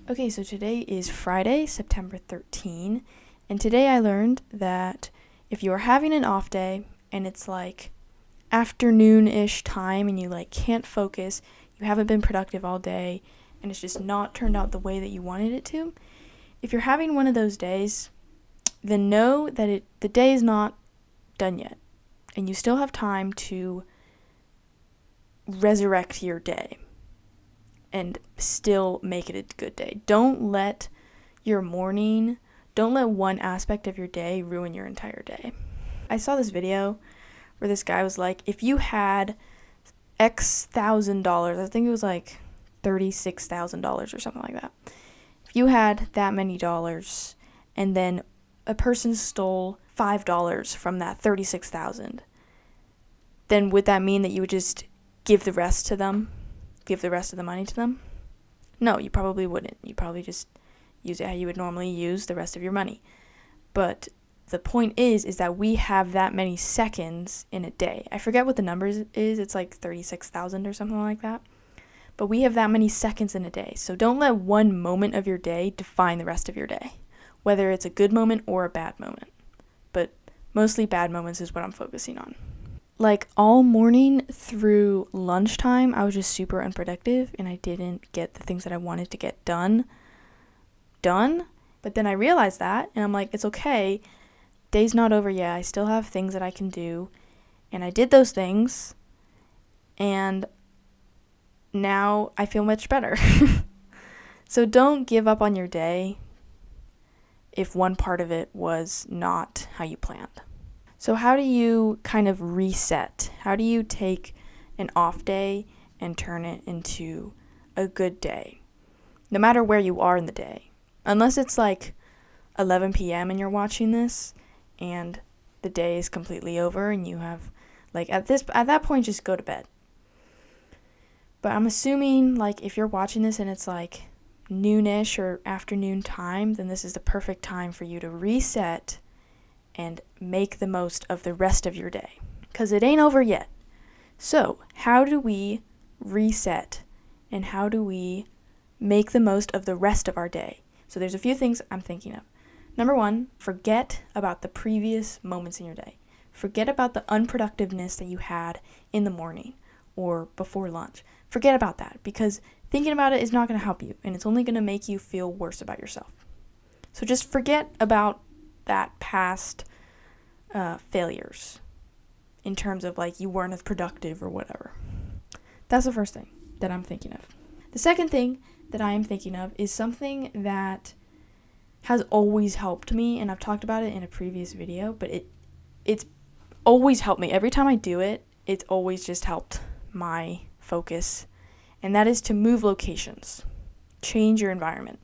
Okay, so today is Friday, September 13, and today I learned that if you are having an off day and it's like afternoon-ish time and you can't focus, you haven't been productive all day, and it's just not turned out the way that you wanted it to, if you're having one of those days, then know that the day is not done yet, and you still have time to resurrect your day and still make it a good day. Don't let one aspect of your day ruin your entire day. I saw this video where this guy was like, if you had X $1,000, I think it was like $36,000 or something like that. If you had that many dollars and then a person stole $5 from that 36,000, then would that mean that you would just give the rest to them? Give the rest of the money to them? No, you probably wouldn't. You'd probably just use it how you would normally use the rest of your money. But the point is that we have that many seconds in a day. I forget what the number is. It's like 36,000 or something like that. But we have that many seconds in a day. So don't let one moment of your day define the rest of your day, whether it's a good moment or a bad moment. But mostly bad moments is what I'm focusing on. All morning through lunchtime, I was just super unproductive and I didn't get the things that I wanted to get done. But then I realized that and I'm like, it's okay. Day's not over yet. I still have things that I can do. And I did those things and now I feel much better. So don't give up on your day if one part of it was not how you planned. So how do you kind of reset? How do you take an off day and turn it into a good day? No matter where you are in the day. Unless it's 11 p.m. and you're watching this and the day is completely over and you have at that point just go to bed. But I'm assuming if you're watching this and it's noonish or afternoon time, then this is the perfect time for you to reset and make the most of the rest of your day, because it ain't over yet. So how do we reset and how do we make the most of the rest of our day? So there's a few things I'm thinking of. Number one, forget about the previous moments in your day. Forget about the unproductiveness that you had in the morning or before lunch. Forget about that, because thinking about it is not going to help you and it's only going to make you feel worse about yourself. So just forget about that past failures in terms of you weren't as productive or whatever. That's the first thing that I'm thinking of. The second thing that I am thinking of is something that has always helped me, and I've talked about it in a previous video, but it's always helped me. Every time I do it, it's always just helped my focus, and that is to move locations. Change your environment.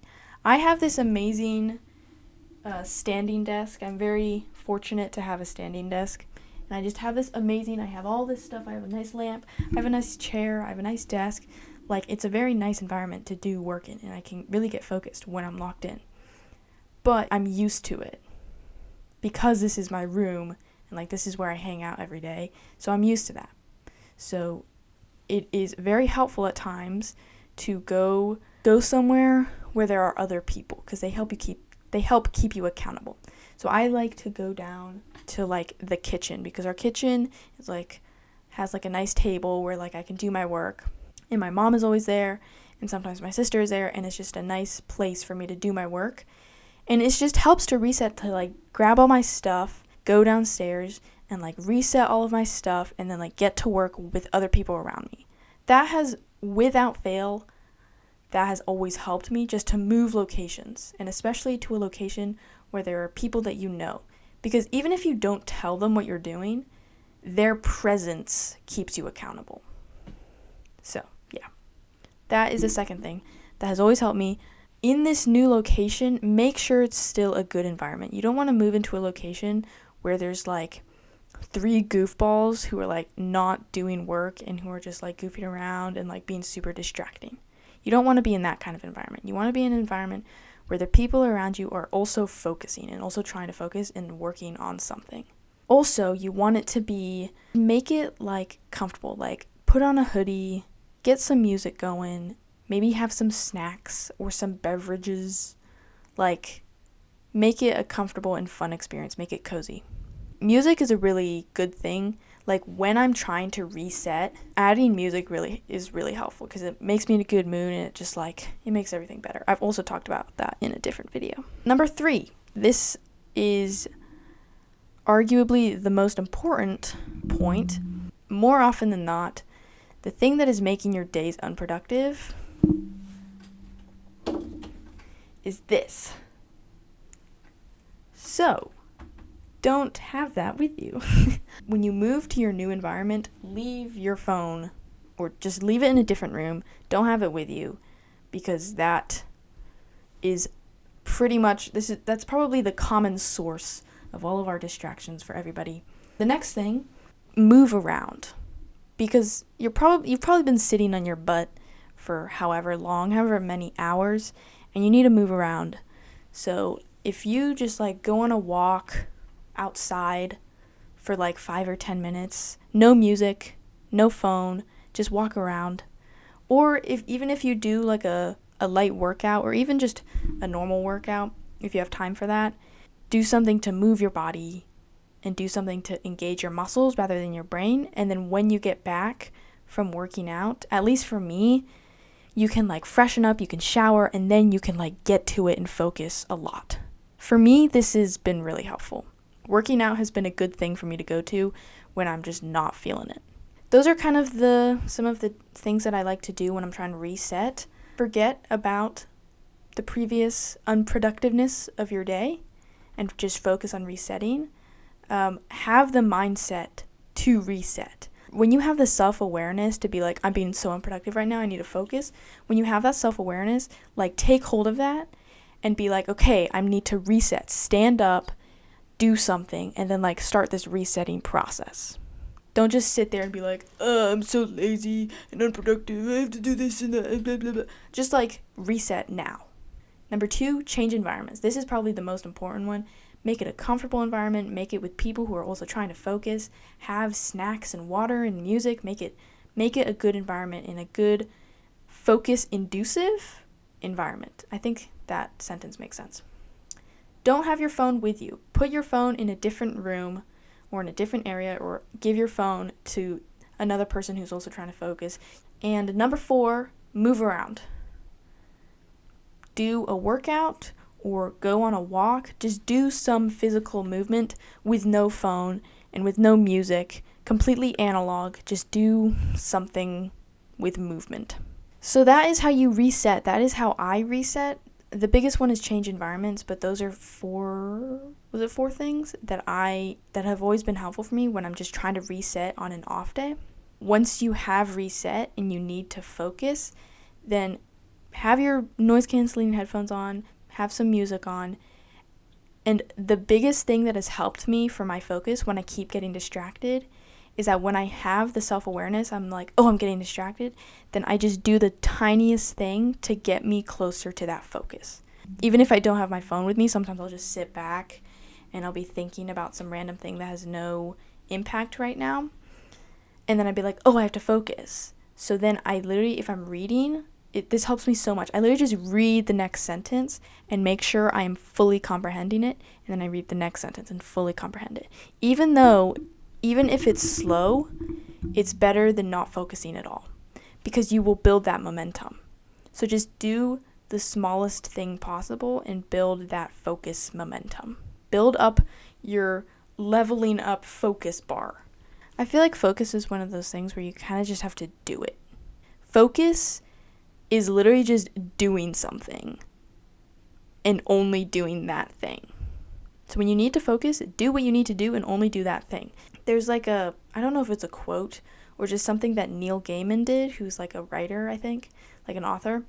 I have this amazing standing desk. I'm very fortunate to have a standing desk, and I just have this amazing, I have all this stuff. I have a nice lamp, I have a nice chair, I have a nice desk. It's a very nice environment to do work in, and I can really get focused when I'm locked in. But I'm used to it because this is my room and this is where I hang out every day, so I'm used to that. So it is very helpful at times to go somewhere where there are other people, because they help keep you accountable. So I like to go down to the kitchen, because our kitchen is has a nice table where I can do my work, and my mom is always there, and sometimes my sister is there, and it's just a nice place for me to do my work. And it just helps to reset, to grab all my stuff, go downstairs and reset all of my stuff, and then get to work with other people around me. That has, without fail, that has always helped me, just to move locations, and especially to a location where there are people that you know. Because even if you don't tell them what you're doing, their presence keeps you accountable. So, yeah. That is the second thing that has always helped me. In this new location, make sure it's still a good environment. You don't want to move into a location where there's 3 goofballs who are not doing work and who are just goofing around and being super distracting. You don't want to be in that kind of environment. You want to be in an environment where the people around you are also focusing and also trying to focus and working on something. Also, you want it to make it comfortable. Put on a hoodie, get some music going, maybe have some snacks or some beverages. Like, make it a comfortable and fun experience. Make it cozy. Music is a really good thing. Like, when I'm trying to reset, adding music is really helpful because it makes me in a good mood, and it makes everything better. I've also talked about that in a different video. Number 3, this is arguably the most important point. More often than not, the thing that is making your days unproductive is this. So, don't have that with you. When you move to your new environment, leave your phone, or just leave it in a different room. Don't have it with you, because that is pretty much, that's probably the common source of all of our distractions for everybody. The next thing, move around, because you've probably been sitting on your butt for however many hours, and you need to move around. So if you just go on a walk outside for 5 or 10 minutes, no music, no phone, just walk around. Or even if you do a light workout, or even just a normal workout, if you have time for that, do something to move your body and do something to engage your muscles rather than your brain. And then when you get back from working out, at least for me, you can freshen up, you can shower, and then you can get to it and focus a lot. For me, this has been really helpful. Working out has been a good thing for me to go to when I'm just not feeling it. Those are kind of some of the things that I like to do when I'm trying to reset. Forget about the previous unproductiveness of your day and just focus on resetting. Have the mindset to reset. When you have the self-awareness to be I'm being so unproductive right now, I need to focus. When you have that self-awareness, take hold of that and be okay, I need to reset. Stand up, do something, and then start this resetting process. Don't just sit there and be I'm so lazy and unproductive, I have to do this and that, blah, blah, blah. Just reset now. Number 2, change environments. This is probably the most important one. Make it a comfortable environment. Make it with people who are also trying to focus. Have snacks and water and music. Make it a good environment and a good focus-inducive environment. I think that sentence makes sense. Don't have your phone with you. Put your phone in a different room or in a different area, or give your phone to another person who's also trying to focus. And number 4, move around. Do a workout or go on a walk. Just do some physical movement with no phone and with no music, completely analog. Just do something with movement. So that is how you reset. That is how I reset. The biggest one is change environments, but those are 4 things that have always been helpful for me when I'm just trying to reset on an off day. Once you have reset and you need to focus, then have your noise canceling headphones on, have some music on. And the biggest thing that has helped me for my focus when I keep getting distracted is that when I have the self-awareness, I'm I'm getting distracted, then I just do the tiniest thing to get me closer to that focus. Even if I don't have my phone with me, sometimes I'll just sit back and I'll be thinking about some random thing that has no impact right now. And then I'd be I have to focus. So then I literally, if I'm reading, this helps me so much. I literally just read the next sentence and make sure I am fully comprehending it. And then I read the next sentence and fully comprehend it. Even if it's slow, it's better than not focusing at all, because you will build that momentum. So just do the smallest thing possible and build that focus momentum. Build up your leveling up focus bar. I feel like focus is one of those things where you kind of just have to do it. Focus is literally just doing something and only doing that thing. So when you need to focus, do what you need to do and only do that thing. There's I don't know if it's a quote or just something that Neil Gaiman did, who's a writer, I think, an author.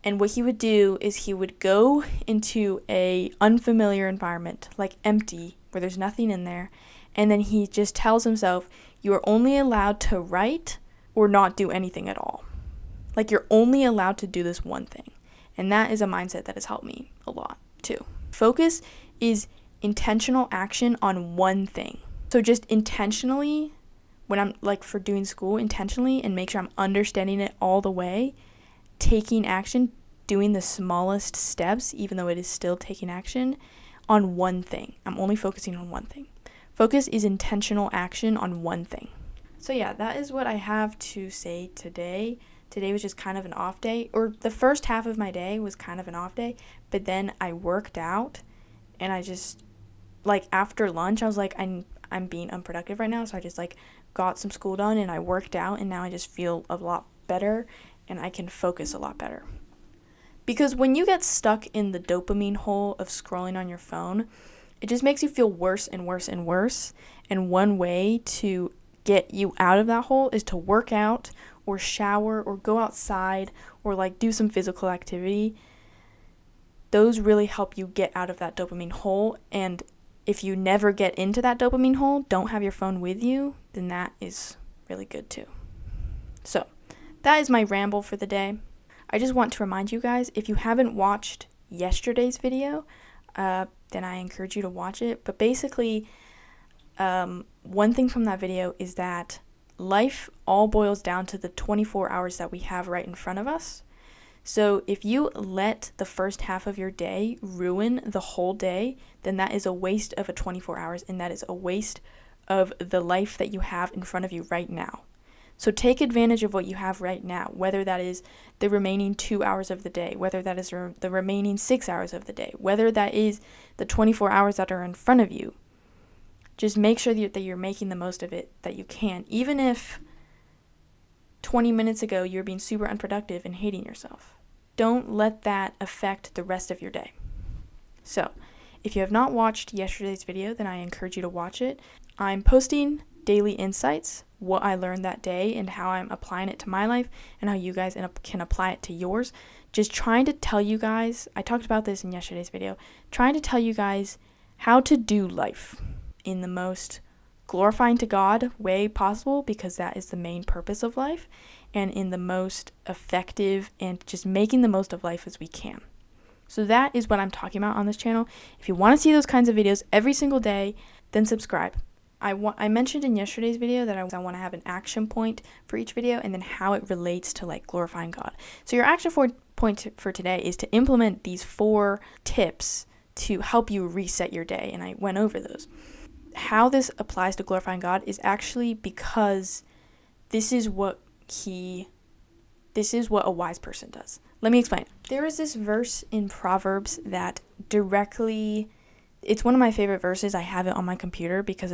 And what he would do is he would go into a unfamiliar environment, empty, where there's nothing in there. And then he just tells himself, you are only allowed to write or not do anything at all. You're only allowed to do this one thing. And that is a mindset that has helped me a lot too. Focus is intentional action on one thing. So just intentionally, when I'm for doing school, intentionally, and make sure I'm understanding it all the way, taking action, doing the smallest steps, even though it is still taking action on one thing. I'm only focusing on one thing. Focus is intentional action on one thing. So yeah, that is what I have to say today. Today was just kind of an off day, or the first half of my day was kind of an off day, but then I worked out and I just, like, after lunch, I was like, I'm being unproductive right now, so I just, like, got some school done and I worked out, and now I just feel a lot better and I can focus a lot better. Because when you get stuck in the dopamine hole of scrolling on your phone, it just makes you feel worse and worse and worse, and one way to get you out of that hole is to work out or shower or go outside or, like, do some physical activity. Those really help you get out of that dopamine hole, and if you never get into that dopamine hole, don't have your phone with you, then that is really good too. So, that is my ramble for the day. I just want to remind you guys, if you haven't watched yesterday's video, then I encourage you to watch it. But basically, one thing from that video is that life all boils down to the 24 hours that we have right in front of us. So if you let the first half of your day ruin the whole day, then that is a waste of a 24 hours, and that is a waste of the life that you have in front of you right now. So take advantage of what you have right now, whether that is the remaining 2 hours of the day, whether that is the remaining 6 hours of the day, whether that is the 24 hours that are in front of you. Just make sure that you're making the most of it that you can, even if 20 minutes ago you were being super unproductive and hating yourself. Don't let that affect the rest of your day. So, if you have not watched yesterday's video, then I encourage you to watch it. I'm posting daily insights, what I learned that day and how I'm applying it to my life and how you guys can apply it to yours. Just trying to tell you guys, I talked about this in yesterday's video, trying to tell you guys how to do life in the most glorifying to God way possible, because that is the main purpose of life, and in the most effective and just making the most of life as we can. So that is what I'm talking about on this channel. If you want to see those kinds of videos every single day, then subscribe. I mentioned in yesterday's video that I want to have an action point for each video and then how it relates to, like, glorifying God. So your action point for today is to implement these 4 tips to help you reset your day, and I went over those. How this applies to glorifying God is actually because this is what a wise person does. Let me explain. There is this verse in Proverbs that it's one of my favorite verses. I have it on my computer because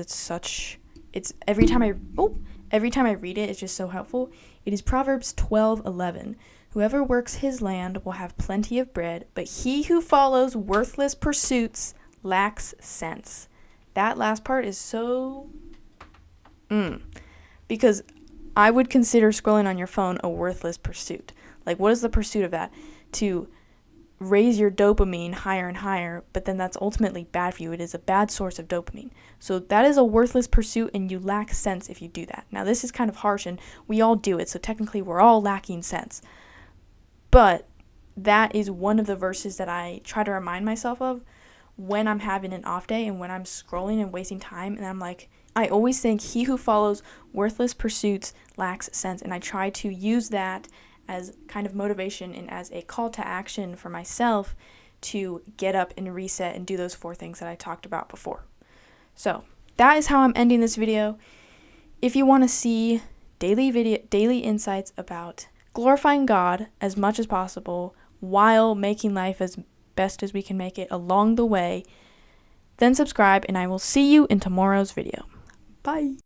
every time I read it, it's just so helpful. It is Proverbs 12:11. Whoever works his land will have plenty of bread, but he who follows worthless pursuits lacks sense. That last part is so because I would consider scrolling on your phone a worthless pursuit. Like, what is the pursuit of that? To raise your dopamine higher and higher, but then that's ultimately bad for you. It is a bad source of dopamine. So that is a worthless pursuit, and you lack sense if you do that. Now, this is kind of harsh, and we all do it, so technically we're all lacking sense. But that is one of the verses that I try to remind myself of when I'm having an off day and when I'm scrolling and wasting time, and I'm like, I always think he who follows worthless pursuits lacks sense, and I try to use that as kind of motivation and as a call to action for myself to get up and reset and do those 4 things that I talked about before. So that is how I'm ending this video. If you want to see daily insights about glorifying God as much as possible while making life as best as we can make it along the way, then subscribe, and I will see you in tomorrow's video. Bye.